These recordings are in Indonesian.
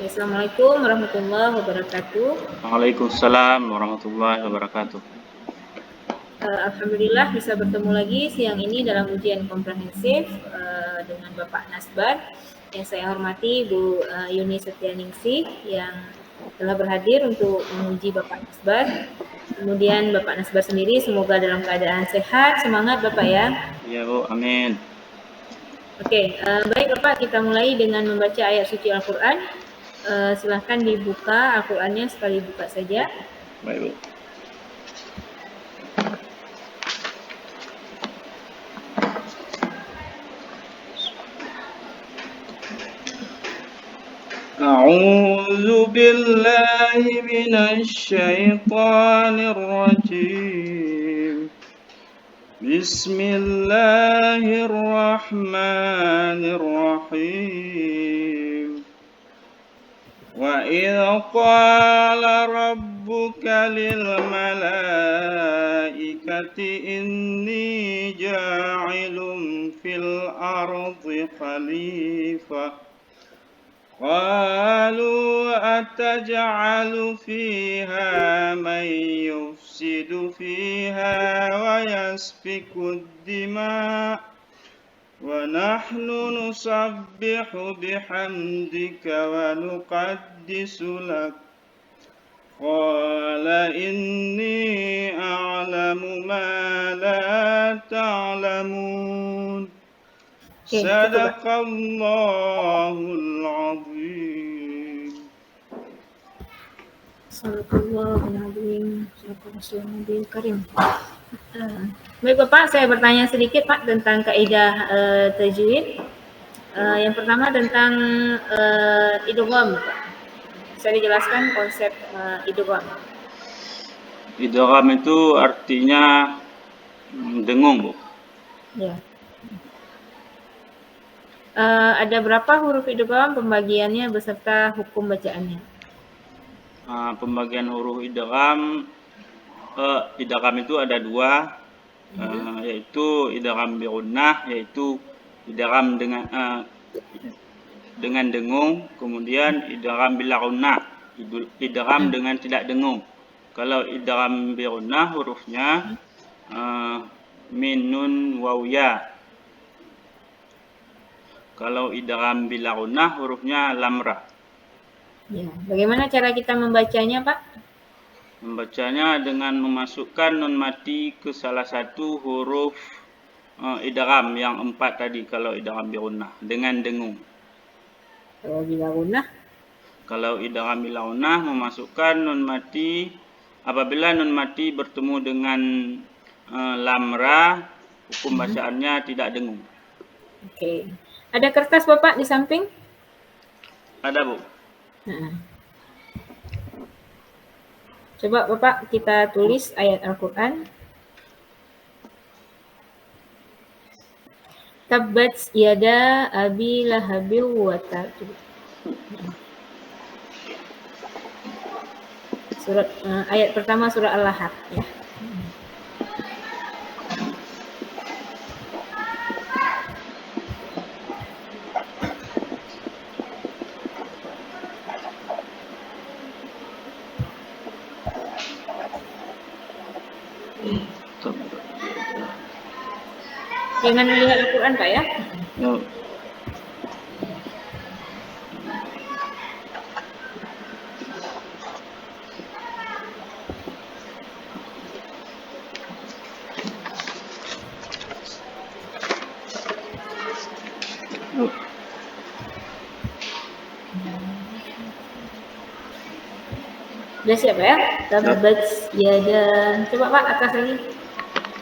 Assalamualaikum warahmatullahi wabarakatuh. Waalaikumsalam warahmatullahi wabarakatuh. Alhamdulillah bisa bertemu lagi siang ini dalam ujian komprehensif dengan Bapak Nasbar. Yang saya hormati Bu Yuni Setianingsih yang telah berhadir untuk menguji Bapak Nasbar. Kemudian Bapak Nasbar sendiri semoga dalam keadaan sehat, semangat Bapak ya. Iya Bu, amin. Oke, baik Bapak, kita mulai dengan membaca ayat suci Al-Quran. Silahkan dibuka Al-Qurannya, sekali buka saja. Baik Bu. أعوذ بالله من الشيطان الرجيم. بسم الله الرحمن الرحيم. وإذ قال ربك للملائكة إني جاعل في الأرض خليفة قالوا أتجعل فيها من يفسد فيها ويسفك الدماء ونحن نسبح بحمدك ونقدس لك قال إني أعلم ما لا تعلمون صدق الله العظيم. Assalamualaikum warahmatullahi wabarakatuh. Baik Bapak, saya bertanya sedikit Pak tentang kaidah tajwid. Yang pertama tentang idgham Pak. Bisa dijelaskan konsep idgham? Idgham itu artinya dengung Bu. Ya. Ada berapa huruf idgham, pembagiannya beserta hukum bacaannya? Pembagian huruf idgham itu ada dua, yaitu idgham bi gunnah, yaitu idgham dengan dengung, kemudian idgham bil gunnah, idgham dengan tidak dengung. Kalau idgham bi gunnah hurufnya min, nun, waw, ya. Kalau idgham bil gunnah hurufnya lam, ra. Ya, bagaimana cara kita membacanya, Pak? Membacanya dengan memasukkan nun mati ke salah satu huruf idgham yang 4 tadi kalau idgham bi gunnah dengan dengung. Kalau bila gunnah? Kalau idgham bil gunnah memasukkan nun mati apabila nun mati bertemu dengan lam, ra, hukum bacaannya tidak dengung. Oke. Ada kertas Bapak di samping? Ada Bu. Coba Bapak kita tulis ayat Al-Quran. Tabbat yada abi lahabil wa tab. Surat ayat pertama surah Al-Lahab ya. Jangan melihat Al-Quran Pak ya. Udah siap ya? Tabbat yada. Coba Pak atas lagi.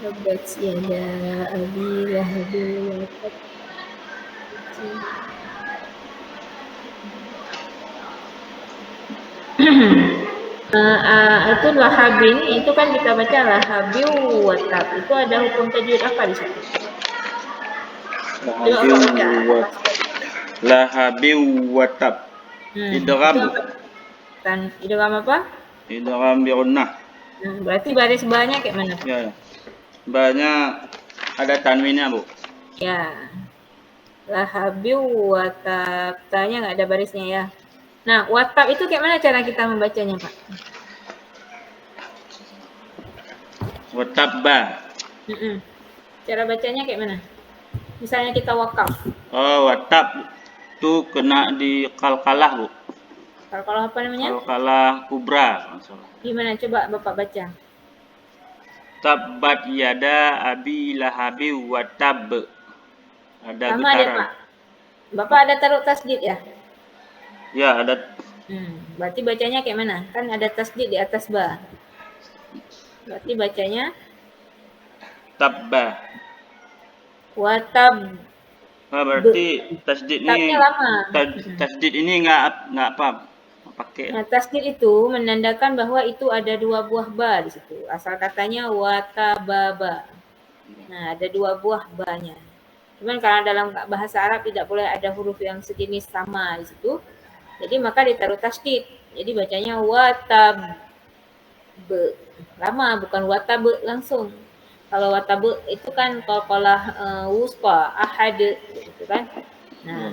Tabbat yada abi lahabil wa tab. Itu lahabin, itu kan kita baca lahabil wa tab. Itu ada hukum tajwid apa di situ? Lahabil wa tab. Idgham. Idgham apa? Idgham bi gunnah. Berarti baris bawahnya kayak mana? Ya. Banyak ada tanwinnya Bu. Ya. Lahabil wa tab. Tanya nggak ada barisnya ya? Nah, watab itu kayak mana cara kita membacanya, Pak? Watabba. Cara bacanya kayak mana? Misalnya kita wakaf. Oh, watab itu kena di kalkalah, Bu. Kalau apa namanya? Kalkalah kubra, masalah. Gimana? Coba Bapak baca. Tabbat yada abi lahabi watab. Ada Sama deh, getaran. Pak. Bapak ada taruh tasdid ya? Ya, ada. Berarti bacanya kayak mana? Kan ada tasdid di atas ba. Berarti bacanya Tabba. watab. Berarti tasdid ini lama. tasdid ini nggak apa pakai. Nah, tasdid itu menandakan bahwa itu ada dua buah ba di situ. Asal katanya watababa. Nah, ada dua buah ba-nya. Cuman karena dalam bahasa Arab tidak boleh ada huruf yang sejenis sama di situ. Jadi maka ditaruh tasdid. Jadi bacanya watab. Lama, bukan watabe langsung. Kalau watabe itu kan qalqalah wusqa, ahad gitu kan. Nah,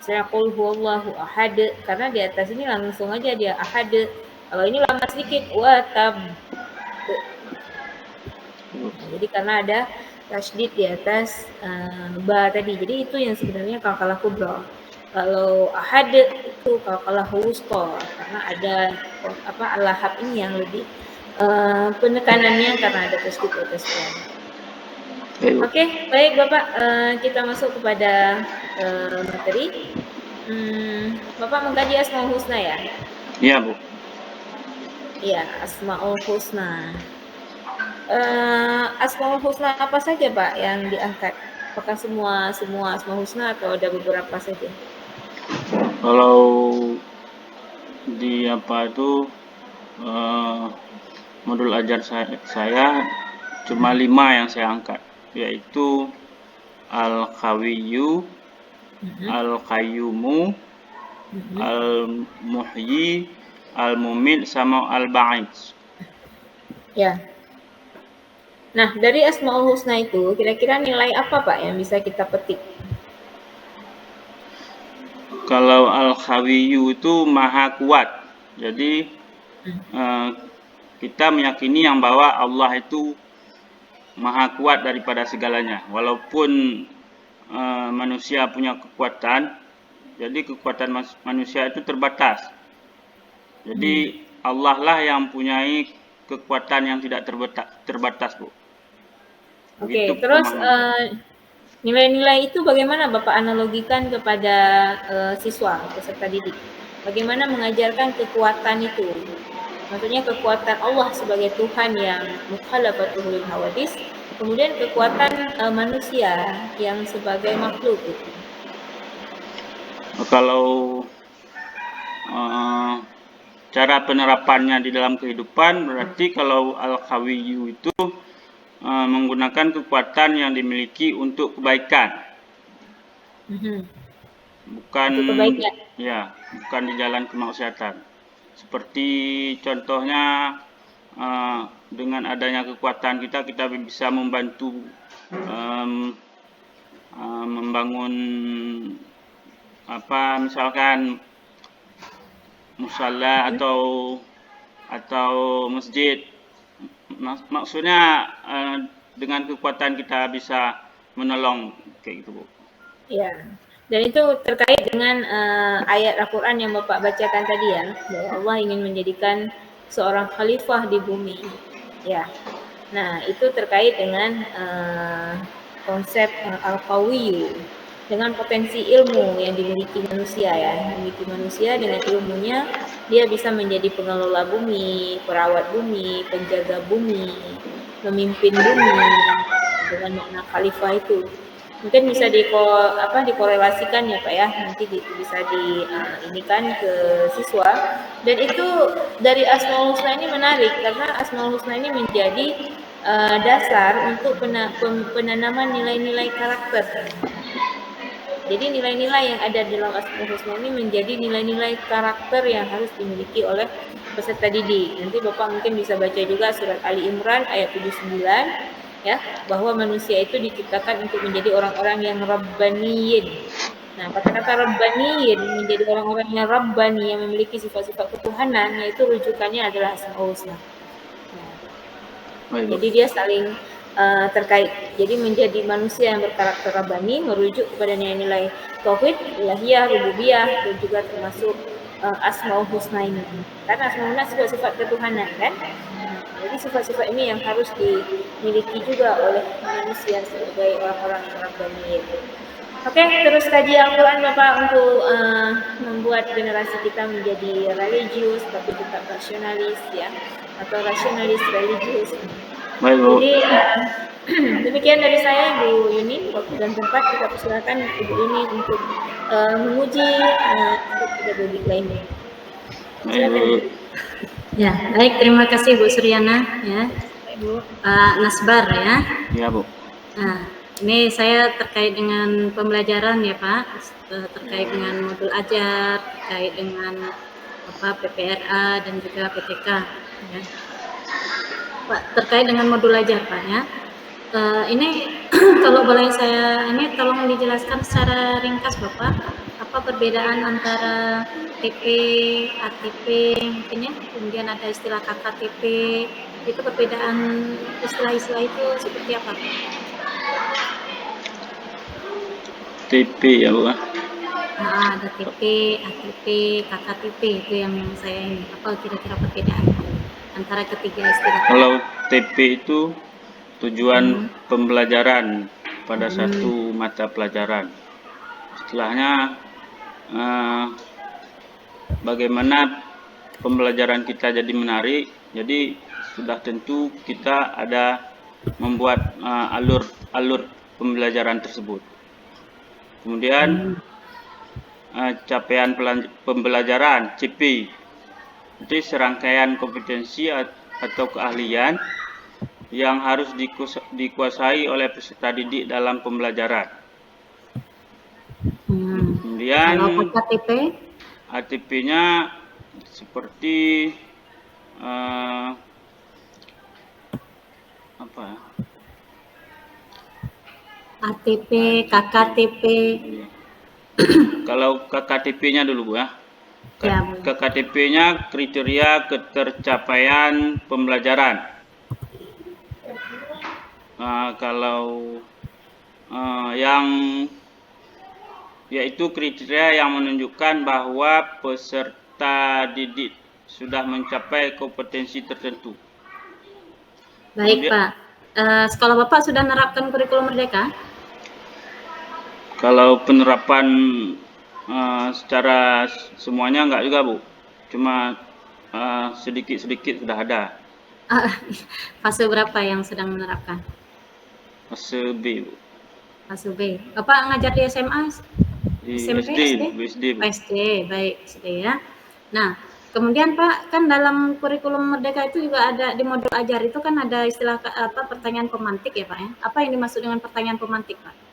saya qul huwallahu ahad karena di atas ini langsung aja dia ahad. Kalau ini lama sedikit watab. Jadi karena ada tasydid di atas ba tadi. Jadi itu yang sebenarnya qalqalah kubra. Kalau ahad itu qalqalah wusqa karena ada al-lahab ini yang lebih penekanannya karena ada tasydid di atas ba. Oke, baik Bapak, kita masuk kepada materi. Bapak mengkaji Asmaul Husna ya? Iya, Bu. Iya, Asmaul Husna. Asmaul Husna apa saja Pak yang diangkat? Apakah semua Asmaul Husna atau ada beberapa saja? Kalau di modul ajar saya cuma 5 yang saya angkat, yaitu Al-Qawiyyu, Al-Qayyumu, Al-Muhyi, Al-Mumit, sama Al-Ba'id. Ya. Nah, dari Asmaul Husna itu kira-kira nilai apa Pak yang bisa kita petik? Kalau Al-Qawiyyu itu maha kuat. Jadi kita meyakini yang bahwa Allah itu maha kuat daripada segalanya. Walaupun manusia punya kekuatan, jadi kekuatan manusia itu terbatas. Jadi Allah lah yang mempunyai kekuatan yang tidak terbatas, Bu. Oke, terus nilai-nilai itu bagaimana Bapak analogikan kepada siswa, peserta didik? Bagaimana mengajarkan kekuatan itu? Maksudnya kekuatan Allah sebagai Tuhan yang mukhalafatul lil hawadis, kemudian kekuatan manusia yang sebagai makhluk itu. Kalau cara penerapannya di dalam kehidupan, berarti kalau Al-Qawiyyu itu menggunakan kekuatan yang dimiliki untuk kebaikan. Bukan bukan di jalan kemaksiatan. Seperti contohnya dengan adanya kekuatan kita bisa membantu membangun misalkan musala atau masjid. Maksudnya dengan kekuatan kita bisa menolong kayak gitu, Bu. Ya. Dan itu terkait dengan ayat Al-Quran yang Bapak bacakan tadi ya, bahwa Allah ingin menjadikan seorang khalifah di bumi. Ya. Nah, itu terkait dengan konsep Al-Qawiyyu, dengan potensi ilmu yang dimiliki manusia ya. Dimiliki manusia dengan ilmunya, dia bisa menjadi pengelola bumi, perawat bumi, penjaga bumi, memimpin bumi, dengan makna khalifah itu. Mungkin bisa dikorelasikan ya Pak ya, nanti bisa diinikan ke siswa. Dan itu dari Asmaul Husna ini menarik karena Asmaul Husna ini menjadi dasar untuk penanaman nilai-nilai karakter. Jadi nilai-nilai yang ada dalam Asmaul Husna ini menjadi nilai-nilai karakter yang harus dimiliki oleh peserta didik. Nanti Bapak mungkin bisa baca juga surat Ali Imran ayat 79. Ya, bahwa manusia itu diciptakan untuk menjadi orang-orang yang rabbaniyin. Nah, kata-kata Rabbaniyin menjadi orang-orang yang Rabbani yang memiliki sifat-sifat ketuhanan, yaitu rujukannya adalah Asmaul Husna. Nah, Baik, Bu. jadi dia saling terkait. Jadi menjadi manusia yang berkarakter Rabbani merujuk kepada nilai-nilai tauhid, ilahiyah, rububiyah, dan juga termasuk Asmaul Husna ini. Karena Asmaul Husna sifat-sifat ketuhanan kan. Nah, jadi sifat-sifat ini yang harus dimiliki juga oleh manusia sebagai orang-orang Rabbani. Oke, terus kaji Al-Quran Bapak untuk membuat generasi kita menjadi religius tapi tetap rasionalis ya, atau rasionalis religius. Baik, Bu. Jadi demikian dari saya Bu Yuni. Waktu dan tempat kita persilakan Ibu Yuni untuk menguji pedagogik lainnya. Baik, Bu. Ya, baik, terima kasih Bu Suryana ya. Pak Nasbar ya. Ya, Bu. Nah, ini saya terkait dengan pembelajaran ya Pak, terkait dengan modul ajar, terkait dengan PPRA dan juga PTK ya. Pak, terkait dengan modul ajar Pak ya. Ini kalau boleh saya ini tolong dijelaskan secara ringkas Bapak, apa perbedaan antara TP, ATP mungkin ya, kemudian ada istilah KKTP, itu perbedaan istilah-istilah itu seperti apa? TP ya, Bu. Nah, ada TP, ATP, KKTP, itu yang saya ini. Apa kira-kira perbedaan antara ketiga istilah? Kalau TP itu tujuan pembelajaran pada satu mata pelajaran. Setelahnya bagaimana pembelajaran kita jadi menarik. Jadi sudah tentu kita ada membuat alur pembelajaran tersebut. Kemudian capaian pembelajaran CP itu serangkaian kompetensi atau keahlian yang harus dikuasai oleh peserta didik dalam pembelajaran. Kemudian kalau KTP, ATP-nya seperti apa? ATP, KKTP. Kalau KKTP-nya dulu Bu ya. Ya, KKTP-nya kriteria ketercapaian pembelajaran. Kalau yang yaitu kriteria yang menunjukkan bahwa peserta didik sudah mencapai kompetensi tertentu. Baik Pak, sekolah Bapak sudah menerapkan kurikulum Merdeka? Kalau penerapan secara semuanya enggak juga Bu, cuma sedikit-sedikit sudah ada. Fase berapa yang sedang menerapkan? Fase B Bu. Fase B. Bapak ngajar di SMA? Di SMP, SD Bu. SD, baik SD ya. Nah, kemudian Pak, kan dalam kurikulum Merdeka itu juga ada di modul ajar itu kan ada istilah pertanyaan pemantik ya Pak ya. Apa yang dimaksud dengan pertanyaan pemantik Pak?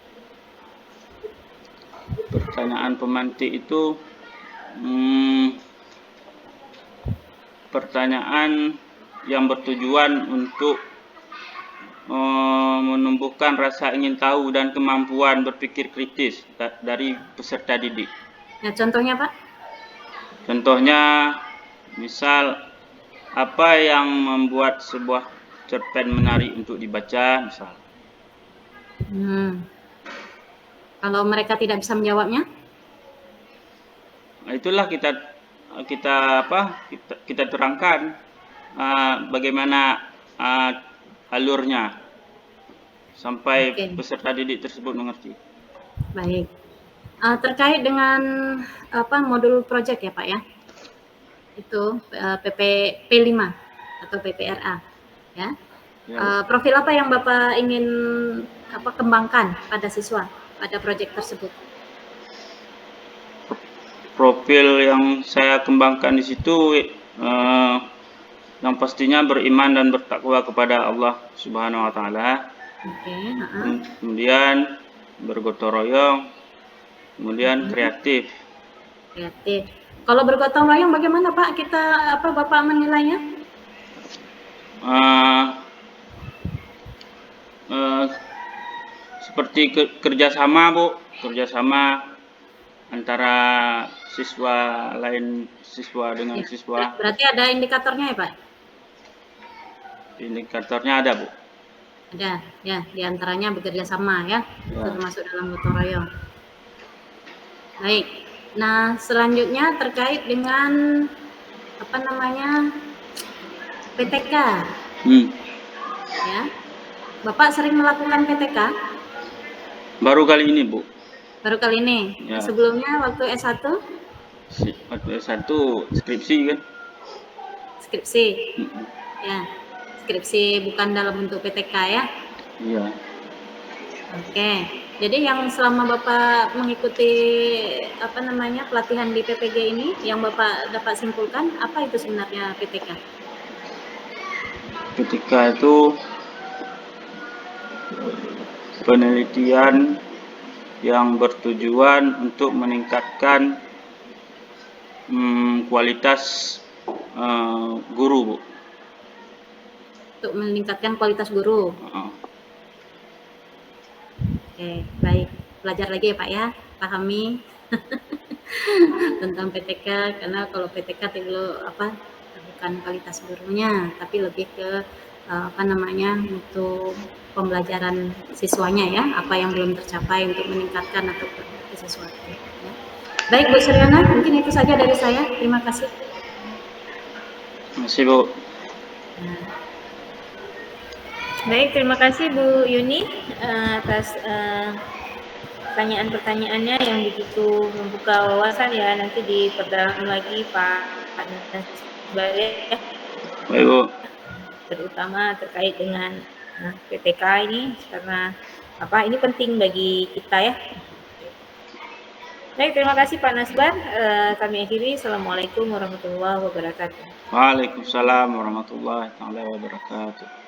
Pertanyaan pemantik itu pertanyaan yang bertujuan untuk menumbuhkan rasa ingin tahu dan kemampuan berpikir kritis dari peserta didik. Nah, contohnya Pak? Contohnya, misal apa yang membuat sebuah cerpen menarik untuk dibaca, misal. Kalau mereka tidak bisa menjawabnya? Itulah kita terangkan bagaimana alurnya sampai peserta didik tersebut mengerti. Baik. Terkait dengan modul project ya Pak ya, itu P5 atau PPRA ya. Profil apa yang Bapak ingin kembangkan pada siswa pada project tersebut? Profil yang saya kembangkan di situ yang pastinya beriman dan bertakwa kepada Allah Subhanahu wa taala. Kemudian bergotong royong, kemudian kreatif. Kalau bergotong royong bagaimana Pak? Bapak menilainya? Seperti kerjasama Bu, kerjasama antara siswa dengan Ya. siswa. Berarti ada indikatornya ya Pak? Indikatornya ada, Bu. Ada, ya. Di antaranya bekerja sama ya, Ya. termasuk dalam gotong royong. Baik. Nah, selanjutnya terkait dengan apa namanya PTK, ya. Bapak sering melakukan PTK? Baru kali ini, Bu. Baru kali ini. Ya. Sebelumnya waktu S1? Waktu S1 skripsi kan? Skripsi. Ya. Skripsi bukan dalam bentuk PTK ya? Iya. Oke. Jadi yang selama Bapak mengikuti apa namanya pelatihan di PPG ini, yang Bapak dapat simpulkan apa itu sebenarnya PTK? PTK itu penelitian yang bertujuan untuk meningkatkan kualitas guru, Bu. Untuk meningkatkan kualitas guru. Oke, baik. Belajar lagi ya Pak ya, pahami tentang PTK, karena kalau PTK bukan kualitas gurunya, tapi lebih ke apa namanya untuk pembelajaran siswanya ya, apa yang belum tercapai untuk meningkatkan atau sesuatu. Ya. Baik Bu Suryana, mungkin itu saja dari saya. Terima kasih. Terima kasih, Bu. Baik, terima kasih Bu Yuni atas pertanyaan-pertanyaannya yang begitu membuka wawasan ya. Nanti diperdalam lagi Pak Nasbar ya. Baik, Bu. Terutama terkait dengan PTK ini, karena ini penting bagi kita ya. Baik, terima kasih Pak Nasbar. Kami akhiri. Assalamualaikum warahmatullahi wabarakatuh. Waalaikumsalam warahmatullahi wabarakatuh.